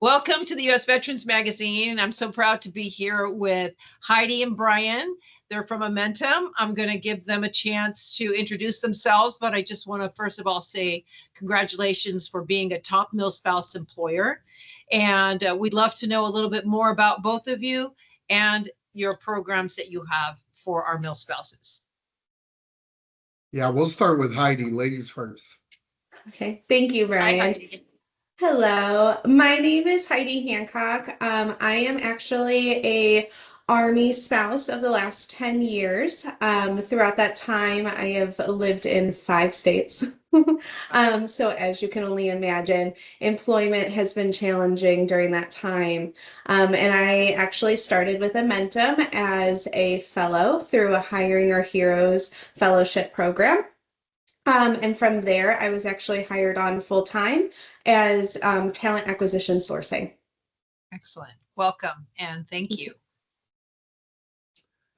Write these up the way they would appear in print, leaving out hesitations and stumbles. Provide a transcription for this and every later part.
Welcome to the U.S. Veterans Magazine. I'm so proud to be here with Heidi and Brian. They're from Amentum. I'm going to give them a chance to introduce themselves, but I just want to first of all say congratulations for being a top Milspouse employer. And we'd love to know a little bit more about both of you and your programs that you have for our Milspouses. Yeah, we'll start with Heidi, ladies first. Okay, thank you, Brian. Hi, Heidi. Hello, my name is Heidi Hancock. I am actually a Army spouse of the last 10 years. Throughout that time, I have lived in 5 states. So as you can only imagine, employment has been challenging during that time. And I actually started with Amentum as a fellow through a Hiring Our Heroes fellowship program. And from there, I was actually hired on full-time as talent acquisition sourcing. Excellent. Welcome and thank you.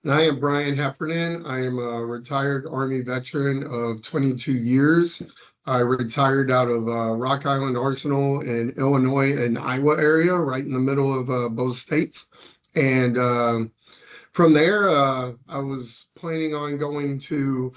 And I am Brian Heffernan. I am a retired Army veteran of 22 years. I retired out of Rock Island Arsenal in Illinois and Iowa area, right in the middle of both states. And from there, I was planning on going to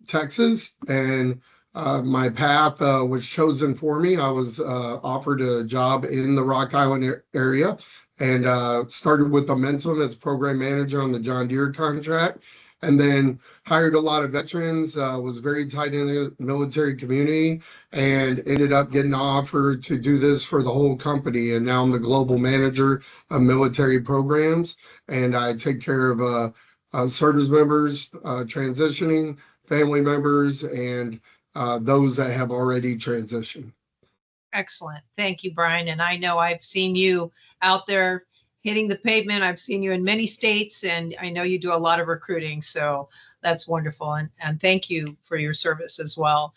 Texas, and my path was chosen for me. I was offered a job in the Rock Island area and started with Amentum as program manager on the John Deere contract, and then hired a lot of veterans, was very tight in the military community, and ended up getting an offer to do this for the whole company. And now I'm the global manager of military programs, and I take care of service members transitioning, family members, and those that have already transitioned. Excellent. Thank you, Brian. And I know I've seen you out there hitting the pavement. I've seen you in many states, and I know you do a lot of recruiting. So that's wonderful. And thank you for your service as well.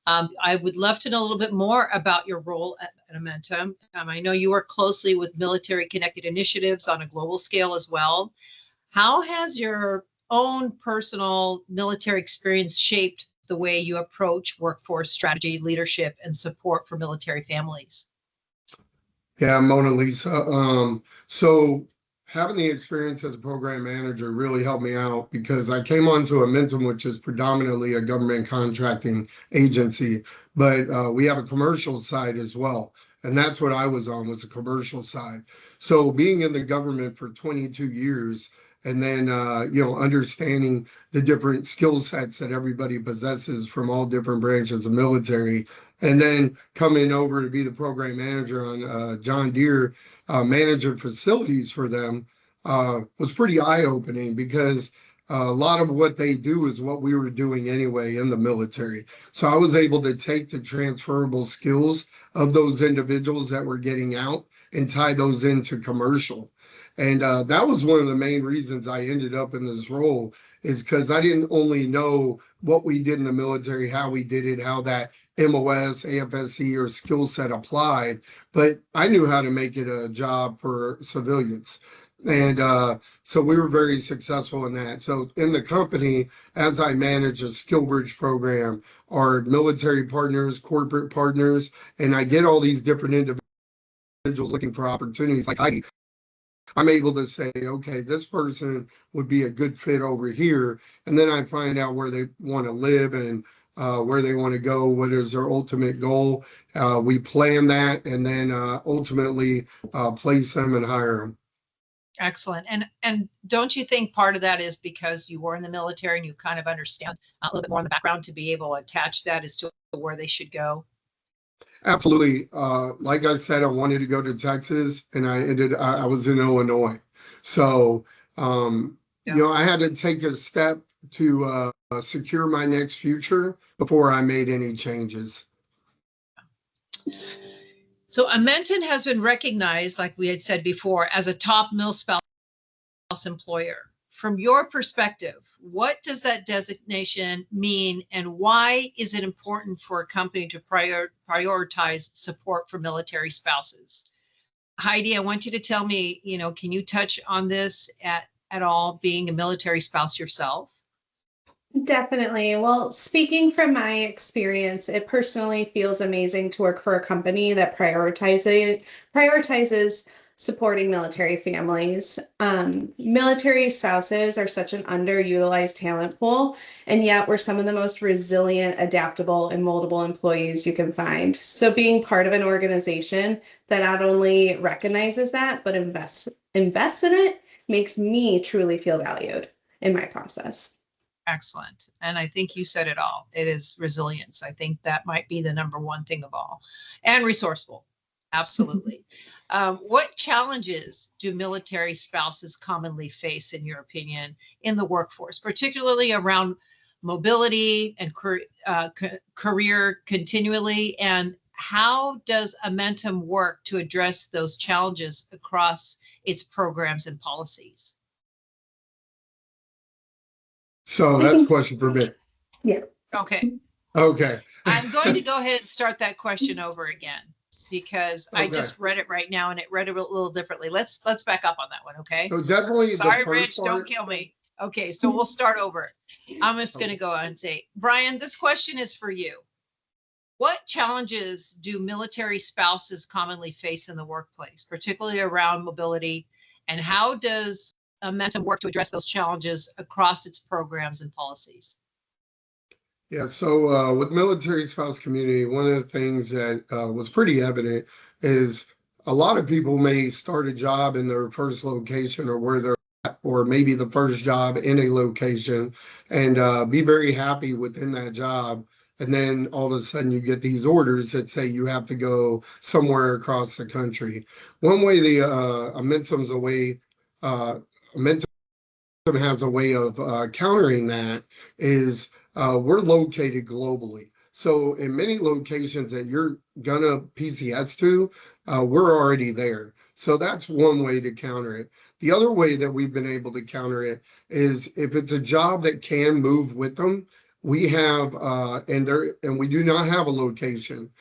I would love to know a little bit more about your role at Amentum. I know you work closely with military connected initiatives on a global scale as well. How has your own personal military experience shaped the way you approach workforce strategy, leadership, and support for military families? Yeah, Mona Lisa. So having the experience as a program manager really helped me out because I came onto Amentum, which is predominantly a government contracting agency, but we have a commercial side as well. And that's what I was on, was the commercial side. So being in the government for 22 years, and then understanding the different skill sets that everybody possesses from all different branches of military, and then coming over to be the program manager on John Deere, managing facilities for them, was pretty eye-opening because a lot of what they do is what we were doing anyway in the military. So I was able to take the transferable skills of those individuals that were getting out and tie those into commercial. And that was one of the main reasons I ended up in this role, is because I didn't only know what we did in the military, how we did it, how that MOS, AFSC, or skill set applied, but I knew how to make it a job for civilians. And so we were very successful in that. So in the company, as I manage a skill bridge program, our military partners, corporate partners, and I get all these different individuals looking for opportunities like Heidi, I'm able to say, okay, this person would be a good fit over here. And then I find out where they want to live and where they want to go, what is their ultimate goal. We plan that and then ultimately place them and hire them. Excellent. And don't you think part of that is because you were in the military and you kind of understand a little bit more on the background to be able to attach that as to where they should go? Absolutely. Like I said, I wanted to go to Texas, and I was in Illinois. So, I had to take a step to secure my next future before I made any changes. So Amentum has been recognized, like we had said before, as a top Milspouse employer. From your perspective, what does that designation mean, and why is it important for a company to prioritize support for military spouses? Heidi, I want you to tell me, can you touch on this at all, being a military spouse yourself? Definitely. Well, speaking from my experience, it personally feels amazing to work for a company that prioritizes supporting military families. Military spouses are such an underutilized talent pool, and yet we're some of the most resilient, adaptable, and moldable employees you can find. So being part of an organization that not only recognizes that, but invests in it makes me truly feel valued in my process. Excellent. And I think you said it all. It is resilience. I think that might be the number one thing of all. And resourceful. Absolutely. What challenges do military spouses commonly face, in your opinion, in the workforce, particularly around mobility and career continually? And how does Amentum work to address those challenges across its programs and policies? So I that's a can, question for me. yeah. Okay. Okay. I'm going to go ahead and start that question over again because I Okay. just read it right now and it read it a little differently. Let's back up on that one, okay? So definitely the Sorry, first Rich, don't part. kill me. Okay, so we'll start over. I'm just going to go on and say, Brian, this question is for you. What challenges do military spouses commonly face in the workplace, particularly around mobility, and how does Amentum work to address those challenges across its programs and policies? Yeah, so with military spouse community, one of the things that was pretty evident is a lot of people may start a job in their first location or where they're at, or maybe the first job in a location and be very happy within that job. And then all of a sudden you get these orders that say you have to go somewhere across the country. One way the Amentum's a way, Amentum has a way of countering that is we're located globally. So in many locations that you're gonna PCS to, we're already there. So that's one way to counter it. The other way that we've been able to counter it is if it's a job that can move with them, we have and we do not have a location.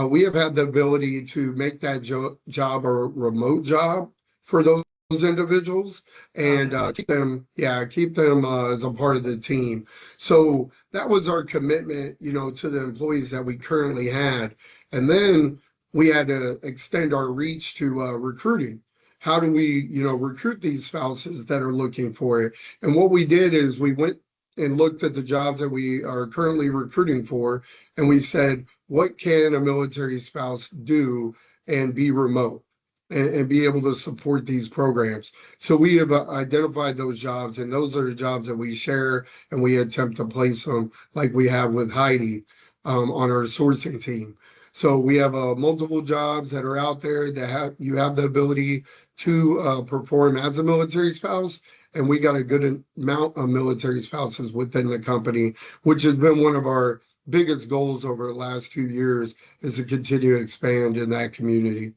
We have had the ability to make that job a remote job for those individuals and keep them as a part of the team. So that was our commitment, to the employees that we currently had. And then we had to extend our reach to recruiting. How do we, recruit these spouses that are looking for it? And what we did is we went and looked at the jobs that we are currently recruiting for, and we said, what can a military spouse do and be remote? And be able to support these programs. So we have identified those jobs, and those are the jobs that we share, and we attempt to place them like we have with Heidi on our sourcing team. So we have multiple jobs that are out there that you have the ability to perform as a military spouse, and we got a good amount of military spouses within the company, which has been one of our biggest goals over the last 2 years, is to continue to expand in that community.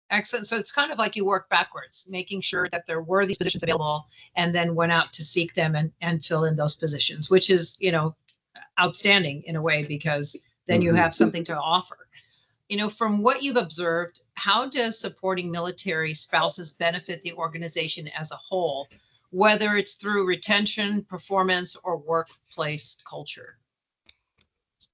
Excellent. So it's kind of like you work backwards, making sure that there were these positions available and then went out to seek them and fill in those positions, which is, outstanding in a way, because then you have something to offer. From what you've observed, how does supporting military spouses benefit the organization as a whole, whether it's through retention, performance, or workplace culture?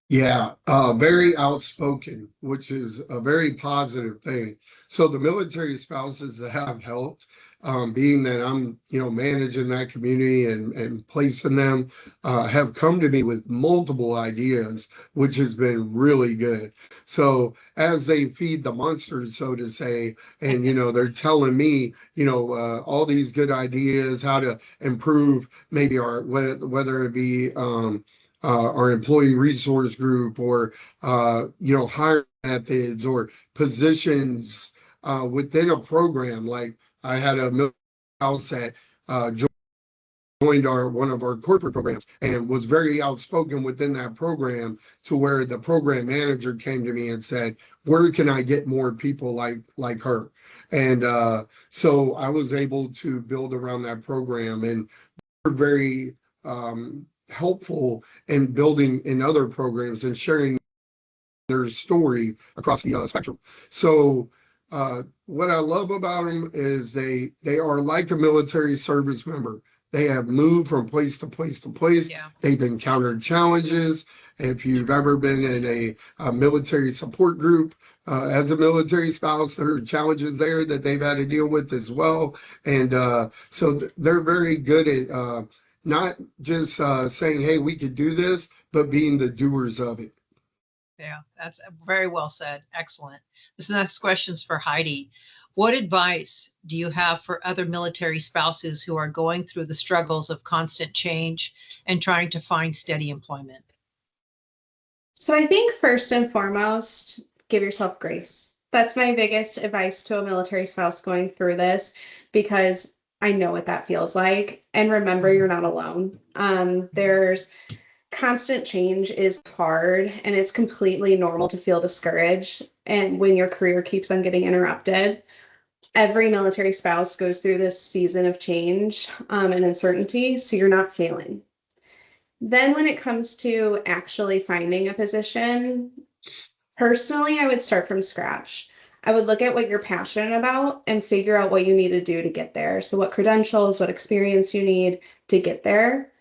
Yeah, very outspoken, which is a very positive thing. So the military spouses that have helped, being that I'm, managing that community and placing them, have come to me with multiple ideas, which has been really good. So as they feed the monsters, so to say, and they're telling me, all these good ideas, how to improve maybe whether it be our employee resource group or hiring methods or positions within a program. Like I had a house that joined one of our corporate programs and was very outspoken within that program, to where the program manager came to me and said, where can I get more people like her? And so I was able to build around that program, and we're very helpful in building in other programs and sharing their story across the spectrum. So what I love about them is they are like a military service member. They have moved from place to place to place. Yeah. They've encountered challenges. If you've ever been in a military support group as a military spouse, there are challenges there that they've had to deal with as well. And so they're very good at not just saying, hey, we could do this, but being the doers of it. Yeah, that's very well said. Excellent. This next question is for Heidi. What advice do you have for other military spouses who are going through the struggles of constant change and trying to find steady employment? So I think first and foremost, give yourself grace. That's my biggest advice to a military spouse going through this, because I know what that feels like. And remember, you're not alone. There's constant change is hard, and it's completely normal to feel discouraged. And when your career keeps on getting interrupted, every military spouse goes through this season of change and uncertainty. So you're not failing. Then when it comes to actually finding a position, personally, I would start from scratch. I would look at what you're passionate about and figure out what you need to do to get there. So what credentials, what experience you need to get there.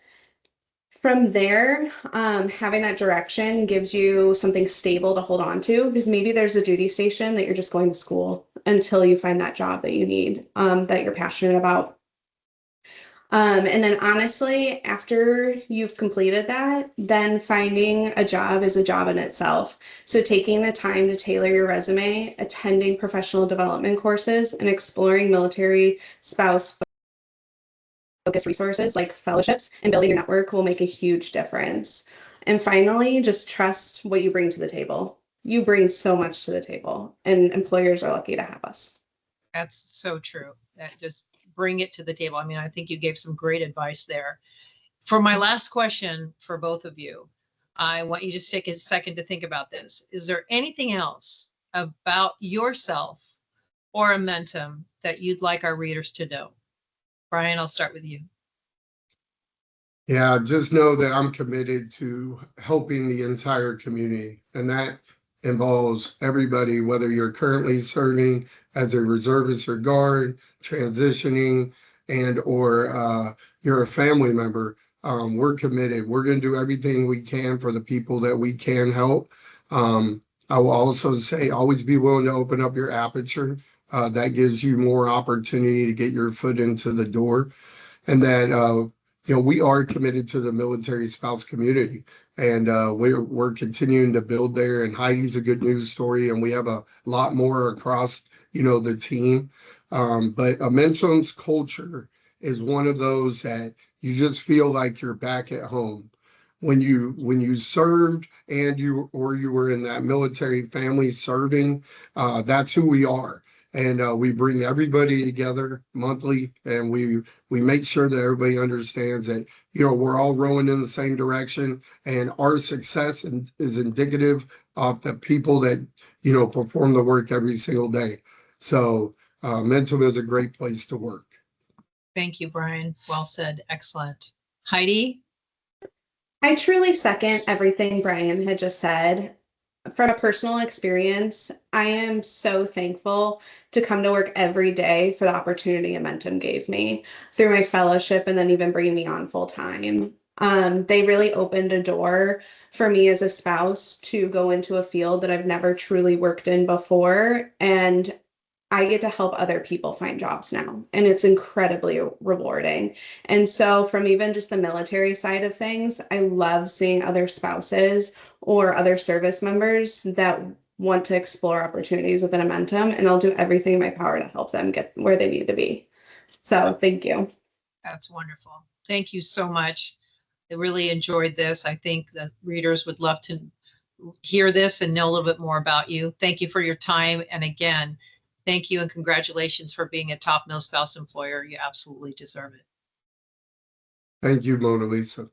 From there, having that direction gives you something stable to hold on to, because maybe there's a duty station that you're just going to school until you find that job that you need, that you're passionate about. And then honestly, after you've completed that, then finding a job is a job in itself. So taking the time to tailor your resume, attending professional development courses, and exploring military spouse focused resources like fellowships and building your network will make a huge difference. And finally, just trust what you bring to the table. You bring so much to the table, and employers are lucky to have us. That's so true. That just bring it to the table. I mean, I think you gave some great advice there. For my last question for both of you, I want you to just take a second to think about this. Is there anything else about yourself or Amentum that you'd like our readers to know? Brian, I'll start with you. Yeah, just know that I'm committed to helping the entire community, and that involves everybody, whether you're currently serving as a reservist or guard, transitioning, and or you're a family member. We're committed. We're going to do everything we can for the people that we can help. I will also say, always be willing to open up your aperture. That gives you more opportunity to get your foot into the door. And that we are committed to the military spouse community, and we're continuing to build there. And Heidi's a good news story, and we have a lot more across the team. But Amentum's culture is one of those that you just feel like you're back at home. When you served and you were in that military family serving, that's who we are. And we bring everybody together monthly, and we make sure that everybody understands that we're all rowing in the same direction, and our success is indicative of the people that perform the work every single day. So Amentum is a great place to work. Thank you, Brian. Well said. Excellent. Heidi? I truly second everything Brian had just said. From a personal experience, I am so thankful to come to work every day for the opportunity Amentum gave me through my fellowship, and then even bringing me on full time. They really opened a door for me as a spouse to go into a field that I've never truly worked in before. And I get to help other people find jobs now, and it's incredibly rewarding. And so, from even just the military side of things, I love seeing other spouses or other service members that want to explore opportunities within Amentum, and I'll do everything in my power to help them get where they need to be. So, thank you. That's wonderful. Thank you so much. I really enjoyed this. I think that readers would love to hear this and know a little bit more about you. Thank you for your time. And again, thank you and congratulations for being a top Milspouse employer. You absolutely deserve it. Thank you, Mona Lisa.